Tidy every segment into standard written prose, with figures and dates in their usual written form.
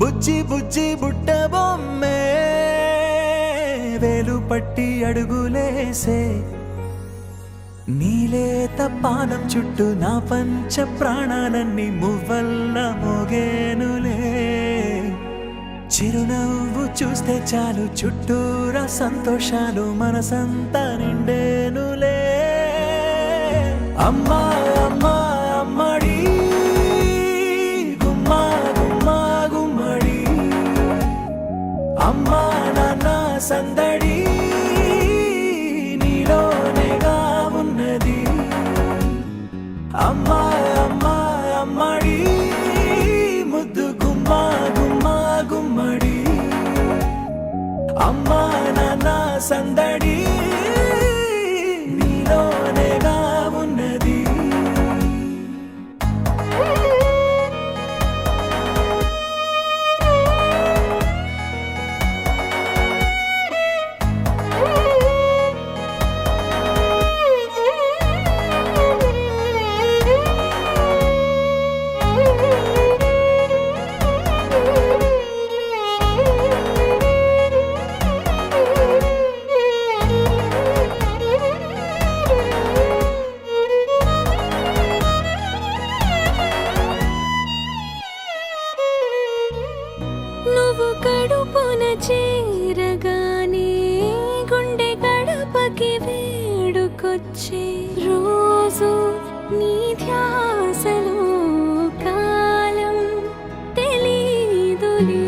బుజ్జి బుజ్జి బుట్ట బొమ్మే వేలు పట్టి అడుగులేసే నీలేత పానం చుట్టూ నా పంచ ప్రాణాలన్నీ మువ్వల్ల మోగేనులే చిరునవ్వు చూస్తే చాలు చుట్టూరా సంతోషాలు మనసంతా నిండేనులే అమ్మా అమ్మా అమ్మడి గుమ్మా గుమ్మా గుమ్మడి అమ్మా నాన్న సందడి నీలోనేగా ఉన్నది అమ్మా అమ్మా అమ్మడి ముద్దు గుమ్మా గుమ్మా గుమ్మడి అమ్మా నాన్న సందడి నీలోనేగా ఉన్నది నువ్వు కడుపున చేరగానే గుండె గడపకి వేడుకొచ్చే రోజు నీ ధ్యాసలో కాలం తెలీదులే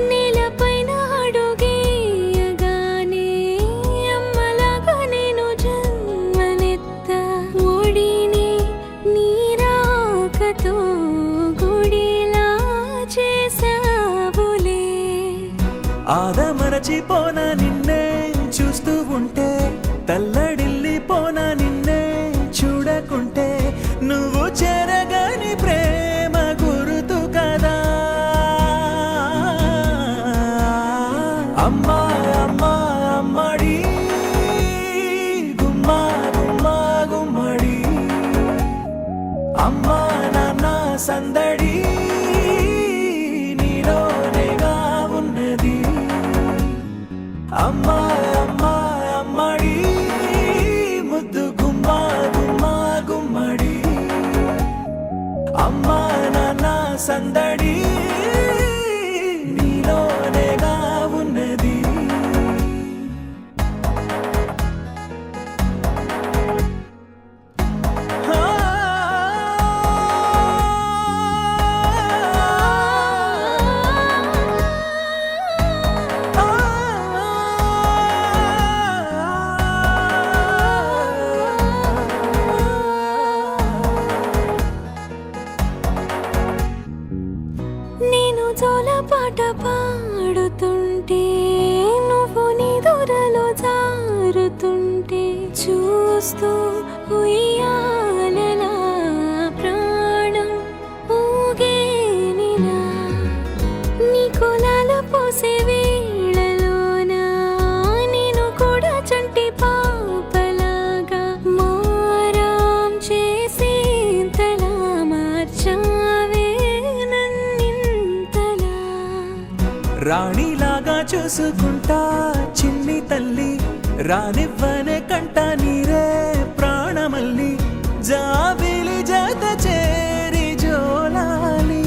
నేలపైన అడుగేయగానే అమ్మలాగా నేను జన్మనెత్త ఒడిని నీ రాకతో గుడిలా చేసావులే ఆదమరచిపోనా నిన్నే చూస్తూ ఉంటే తల్లడిల్లిపోనా నిన్నే చూడకుంటే నువ్వు చెరగని ప్రేమ గురుతు కదా అమ్మా అమ్మా అమ్మడి గుమ్మా గుమ్మా గుమ్మడి అమ్మా నాన్న సందడి నీలోనేగా ఉన్నది అమ్మా అమ్మా అమ్మడి ముద్దు గుమ్మా గుమ్మా గుమ్మడి అమ్మా నాన్న సందడి నీలోనేగా ఉన్నది నేను జోలపాట పాడుతుంటే నువ్వు నిదురలో జారుతుంటే చూస్తూ ఉయ్యాలలా ప్రాణం ఊగేనిలా నీ కులాల పోసే వేళలోన నేను కూడా చంటి పాపలాగా మారాం చేసేంతలా మార్చావే నన్నింతలా రాణిలాగా చూసుకుంటా చిన్ని తల్లి రానివ్వనే కంట నీరే ప్రాణమల్లి జాబిలి జత చేరి జోలాలి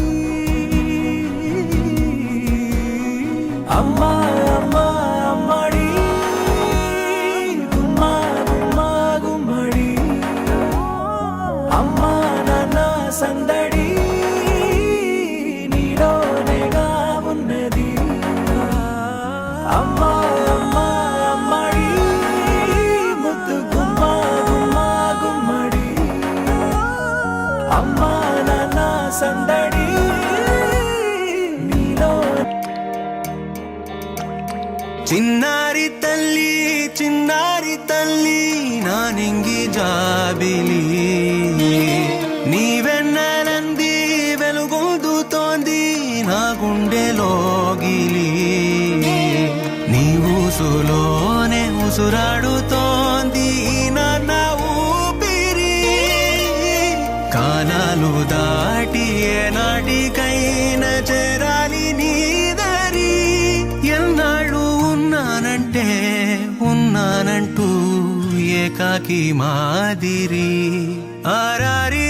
అమ్మా అమ్మా అమ్మడి గుమ్మా గుమ్మా గుమ్మడి అమ్మా నాన్న సందడి నీలోనేగా ఉన్నది అమ్మా అమ్మా అమ్మడి ముద్దు గుమ్మా గుమ్మా గుమ్మడి అమ్మా నాన్న సందడి నీలో చిన్నారి తల్లి నా నింగి జాబిలి నీ వెన్నెలంది వెలుగొందుతోంది నా గుండెలోగిలి నీ ఊసులోనే ఉసురాడుతోంది నాన్న ఊపిరి కాలాలు దాటి ఏ నాటికైనా చేరా ఏకాకి మాదిరి ఆరారి